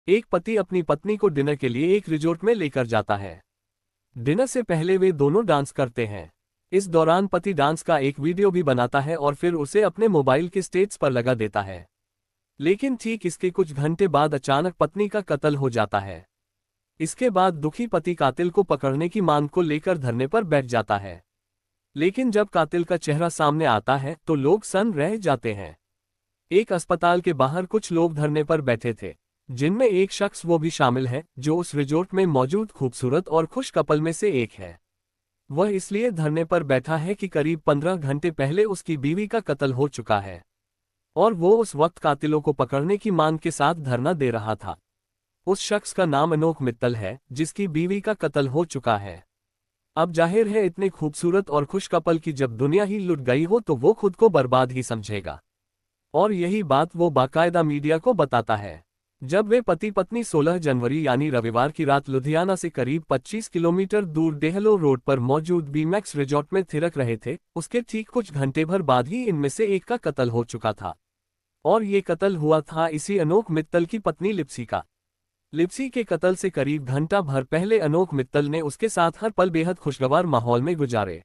एक पति अपनी पत्नी को डिनर के लिए एक रिजॉर्ट में लेकर जाता है। डिनर से पहले वे दोनों डांस करते हैं। इस दौरान पति डांस का एक वीडियो भी बनाता है और फिर उसे अपने मोबाइल के स्टेटस पर लगा देता है। लेकिन ठीक इसके कुछ घंटे बाद अचानक पत्नी का कत्ल हो जाता है। इसके बाद दुखी पति कातिल को पकड़ने की मांग को लेकर धरने पर बैठ जाता है। लेकिन जब कातिल का चेहरा सामने आता है तो लोग सन्न रह जाते हैं। एक अस्पताल के बाहर कुछ लोग धरने पर बैठे थे, जिनमें एक शख्स वो भी शामिल है जो उस रिजॉर्ट में मौजूद खूबसूरत और खुश कपल में से एक है। वह इसलिए धरने पर बैठा है कि करीब 15 घंटे पहले उसकी बीवी का कत्ल हो चुका है और वो उस वक्त कातिलों को पकड़ने की मांग के साथ धरना दे रहा था। उस शख्स का नाम अनोख मित्तल है, जिसकी बीवी का कत्ल हो चुका है। अब जाहिर है इतने खूबसूरत और खुश कपल की जब दुनिया ही लुट गई हो तो वो खुद को बर्बाद ही समझेगा, और यही बात वो बाकायदा मीडिया को बताता है। जब वे पति पत्नी 16 जनवरी यानी रविवार की रात लुधियाना से करीब 25 किलोमीटर दूर डेहलो रोड पर मौजूद बीमैक्स रिजॉर्ट में थिरक रहे थे, उसके ठीक कुछ घंटे भर बाद ही इनमें से एक का कत्ल हो चुका था। और ये कत्ल हुआ था इसी अनोख मित्तल की पत्नी लिप्सी का। लिप्सी के कत्ल से करीब घंटा भर पहले अनोख मित्तल ने उसके साथ हर पल बेहद खुशगवार माहौल में गुजारे।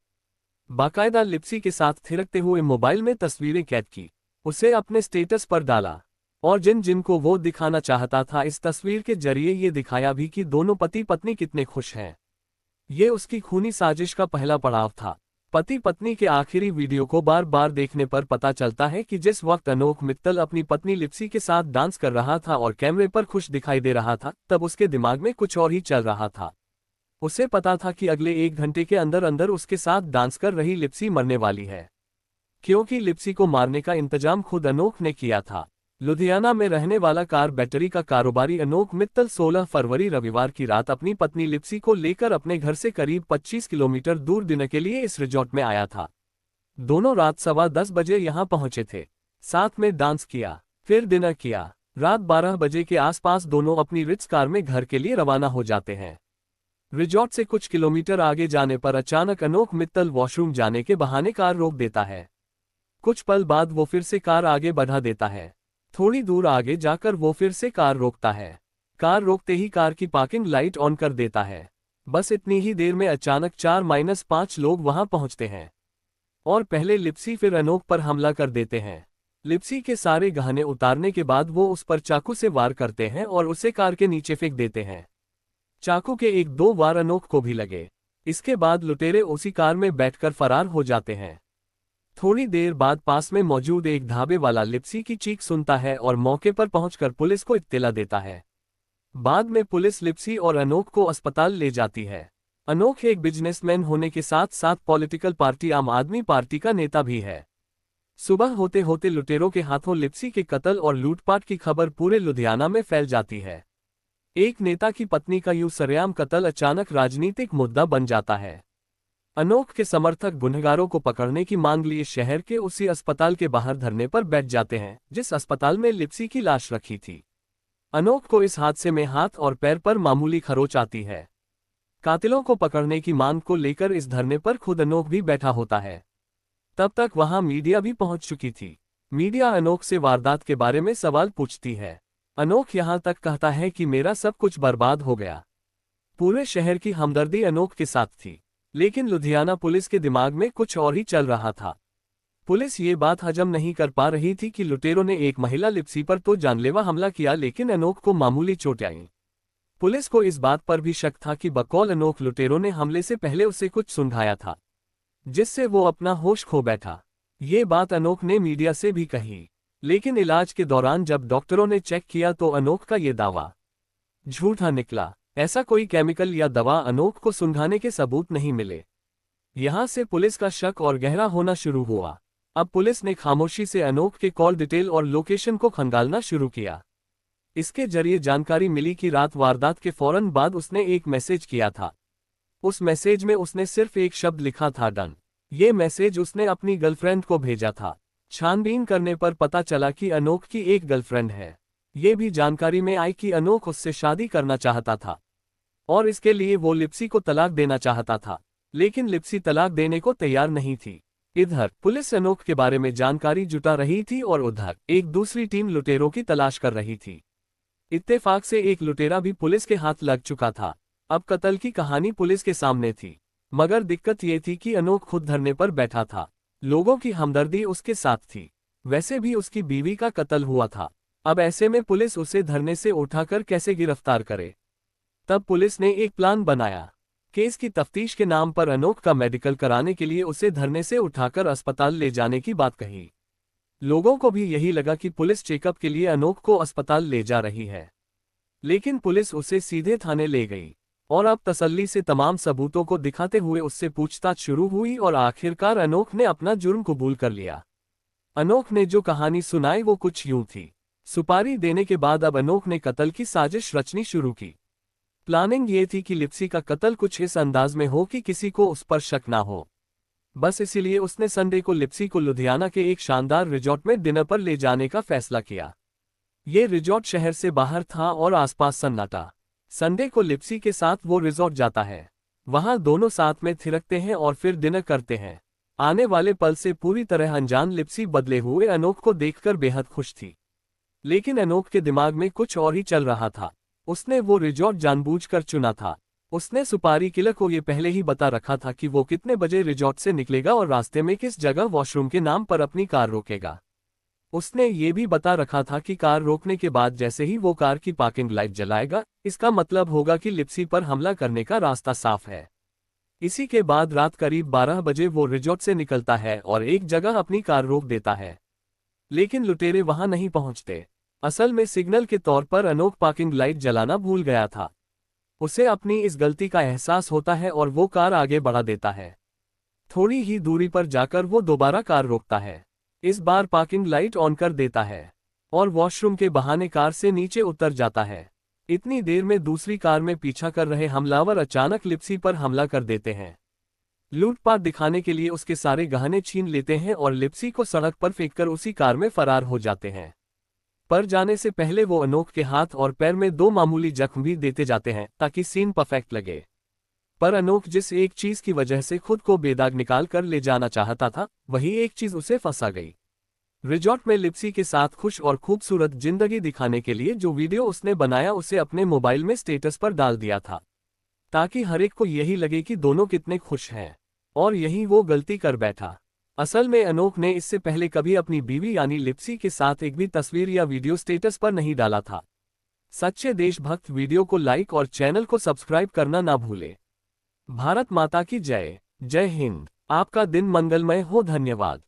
बाकायदा लिप्सी के साथ थिरकते हुए मोबाइल में तस्वीरें कैद की, उसे अपने स्टेटस पर डाला और जिन जिन को वो दिखाना चाहता था इस तस्वीर के जरिए ये दिखाया भी कि दोनों पति पत्नी कितने खुश हैं। ये उसकी खूनी साजिश का पहला पड़ाव था। पति पत्नी के आखिरी वीडियो को बार बार देखने पर पता चलता है कि जिस वक्त अनोख मित्तल अपनी पत्नी लिप्सी के साथ डांस कर रहा था और कैमरे पर खुश दिखाई दे रहा था, तब उसके दिमाग में कुछ और ही चल रहा था। उसे पता था कि अगले 1 घंटे के अंदर अंदर उसके साथ डांस कर रही लिप्सी मरने वाली है, क्योंकि लिप्सी को मारने का इंतजाम खुद अनोख ने किया था। लुधियाना में रहने वाला कार बैटरी का कारोबारी अनोख मित्तल 16 फरवरी रविवार की रात अपनी पत्नी लिप्सी को लेकर अपने घर से करीब 25 किलोमीटर दूर डिनर के लिए इस रिजॉर्ट में आया था। दोनों रात 10:15 बजे यहां पहुंचे थे, साथ में डांस किया, फिर डिनर किया। रात 12 बजे के आसपास दोनों अपनी रिट्ज कार में घर के लिए रवाना हो जाते हैं। रिजॉर्ट से कुछ किलोमीटर आगे जाने पर अचानक अनोख मित्तल वॉशरूम जाने के बहाने कार रोक देता है। कुछ पल बाद वो फिर से कार आगे बढ़ा देता है। थोड़ी दूर आगे जाकर वो फिर से कार रोकता है। कार रोकते ही कार की पार्किंग लाइट ऑन कर देता है। बस इतनी ही देर में अचानक 4-5 लोग वहां पहुंचते हैं और पहले लिप्सी फिर अनोख पर हमला कर देते हैं। लिप्सी के सारे गहने उतारने के बाद वो उस पर चाकू से वार करते हैं और उसे कार के नीचे फेंक देते हैं। चाकू के 1-2 वार अनोख को भी लगे। इसके बाद लुटेरे उसी कार में बैठकर फरार हो जाते हैं। थोड़ी देर बाद पास में मौजूद एक ढाबे वाला लिप्सी की चीख सुनता है और मौके पर पहुंचकर पुलिस को इत्तला देता है। बाद में पुलिस लिप्सी और अनोख को अस्पताल ले जाती है। अनोख एक बिजनेसमैन होने के साथ साथ पॉलिटिकल पार्टी आम आदमी पार्टी का नेता भी है। सुबह होते होते लुटेरों के हाथों लिप्सी के कत्ल और लूटपाट की खबर पूरे लुधियाना में फैल जाती है। एक नेता की पत्नी का यूं सरेआम कत्ल अचानक राजनीतिक मुद्दा बन जाता है। अनोख के समर्थक गुनहगारों को पकड़ने की मांग लिए शहर के उसी अस्पताल के बाहर धरने पर बैठ जाते हैं जिस अस्पताल में लिप्सी की लाश रखी थी। अनोख को इस हादसे में हाथ और पैर पर मामूली खरोंच आती है। कातिलों को पकड़ने की मांग को लेकर इस धरने पर खुद अनोख भी बैठा होता है। तब तक वहां मीडिया भी पहुंच चुकी थी। मीडिया अनोख से वारदात के बारे में सवाल पूछती है। अनोख यहां तक कहता है कि मेरा सब कुछ बर्बाद हो गया। पूरे शहर की हमदर्दी अनोख के साथ थी, लेकिन लुधियाना पुलिस के दिमाग में कुछ और ही चल रहा था। पुलिस ये बात हजम नहीं कर पा रही थी कि लुटेरों ने एक महिला लिप्सी पर तो जानलेवा हमला किया, लेकिन अनोख को मामूली चोटें आईं। पुलिस को इस बात पर भी शक था कि बकौल अनोख लुटेरों ने हमले से पहले उसे कुछ सुंघाया था, जिससे वो अपना होश खो बैठा। ये बात अनोख ने मीडिया से भी कही, लेकिन इलाज के दौरान जब डॉक्टरों ने चेक किया तो अनोख का ये दावा झूठा निकला। ऐसा कोई केमिकल या दवा अनोख को सुंघाने के सबूत नहीं मिले। यहां से पुलिस का शक और गहरा होना शुरू हुआ। अब पुलिस ने खामोशी से अनोख के कॉल डिटेल और लोकेशन को खंगालना शुरू किया। इसके जरिए जानकारी मिली कि रात वारदात के फौरन बाद उसने एक मैसेज किया था। उस मैसेज में उसने सिर्फ एक शब्द लिखा था, डन। ये मैसेज उसने अपनी गर्लफ्रेंड को भेजा था। छानबीन करने पर पता चला कि अनोख की एक गर्लफ्रेंड है। ये भी जानकारी में आई कि अनोख उससे शादी करना चाहता था और इसके लिए वो लिप्सी को तलाक देना चाहता था, लेकिन लिप्सी तलाक देने को तैयार नहीं थी। इधर पुलिस अनोख के बारे में जानकारी जुटा रही थी और उधर एक दूसरी टीम लुटेरों की तलाश कर रही थी। इत्तेफाक से एक लुटेरा भी पुलिस के हाथ लग चुका था। अब कत्ल की कहानी पुलिस के सामने थी, मगर दिक्कत ये थी कि अनोख खुद धरने पर बैठा था। लोगों की हमदर्दी उसके साथ थी। वैसे भी उसकी बीवी का कत्ल हुआ था। अब ऐसे में पुलिस उसे धरने से उठाकर कैसे गिरफ्तार करे? तब पुलिस ने एक प्लान बनाया। केस की तफ्तीश के नाम पर अनोख का मेडिकल कराने के लिए उसे धरने से उठाकर अस्पताल ले जाने की बात कही। लोगों को भी यही लगा कि पुलिस चेकअप के लिए अनोख को अस्पताल ले जा रही है, लेकिन पुलिस उसे सीधे थाने ले गई और अब तसल्ली से तमाम सबूतों को दिखाते हुए उससे पूछताछ शुरू हुई और आखिरकार अनोख ने अपना जुर्म कबूल कर लिया। अनोख ने जो कहानी सुनाई वो कुछ यूं थी। सुपारी देने के बाद अब अनोख ने कत्ल की साजिश रचनी शुरू की। प्लानिंग ये थी कि लिप्सी का कत्ल कुछ इस अंदाज में हो कि किसी को उस पर शक ना हो। बस इसीलिए उसने संडे को लिप्सी को लुधियाना के एक शानदार रिजॉर्ट में डिनर पर ले जाने का फैसला किया। ये रिजॉर्ट शहर से बाहर था और आसपास सन्नाटा। संडे को लिप्सी के साथ वो रिजॉर्ट जाता है। वहां दोनों साथ में थिरकते हैं और फिर डिनर करते हैं। आने वाले पल से पूरी तरह अनजान लिप्सी बदले हुए अनोख को देखकर बेहद खुश थी। लेकिन अनोख के दिमाग में कुछ और ही चल रहा था। उसने वो रिजॉर्ट जानबूझकर चुना था। उसने सुपारी किलर को ये पहले ही बता रखा था कि वो कितने बजे रिजॉर्ट से निकलेगा और रास्ते में किस जगह वॉशरूम के नाम पर अपनी कार रोकेगा। उसने ये भी बता रखा था कि कार रोकने के बाद जैसे ही वो कार की पार्किंग लाइट जलाएगा, इसका मतलब होगा कि लिप्सी पर हमला करने का रास्ता साफ है। इसी के बाद रात करीब 12 बजे वो रिजॉर्ट से निकलता है और एक जगह अपनी कार रोक देता है। लेकिन लुटेरे वहां नहीं पहुंचते। असल में सिग्नल के तौर पर अनोख पार्किंग लाइट जलाना भूल गया था। उसे अपनी इस गलती का एहसास होता है और वो कार आगे बढ़ा देता है। थोड़ी ही दूरी पर जाकर वो दोबारा कार रोकता है। इस बार पार्किंग लाइट ऑन कर देता है और वॉशरूम के बहाने कार से नीचे उतर जाता है। इतनी देर में दूसरी कार में पीछा कर रहे हमलावर अचानक लिप्सी पर हमला कर देते हैं। लूटपाट दिखाने के लिए उसके सारे गहने छीन लेते हैं और लिप्सी को सड़क पर फेंककर उसी कार में फरार हो जाते हैं। पर जाने से पहले वो अनोख के हाथ और पैर में 2 मामूली जख्म भी देते जाते हैं ताकि सीन परफेक्ट लगे। पर अनोख जिस एक चीज की वजह से खुद को बेदाग निकाल कर ले जाना चाहता था, वही एक चीज उसे फंसा गई। रिजॉर्ट में लिप्सी के साथ खुश और खूबसूरत जिंदगी दिखाने के लिए जो वीडियो उसने बनाया उसे अपने मोबाइल में स्टेटस पर डाल दिया था, ताकि हर एक को यही लगे कि दोनों कितने खुश हैं। और यही वो गलती कर बैठा। असल में अनोख ने इससे पहले कभी अपनी बीवी यानी लिप्सी के साथ एक भी तस्वीर या वीडियो स्टेटस पर नहीं डाला था। सच्चे देशभक्त वीडियो को लाइक और चैनल को सब्सक्राइब करना ना भूले। भारत माता की जय। जय हिंद। आपका दिन मंगलमय हो। धन्यवाद।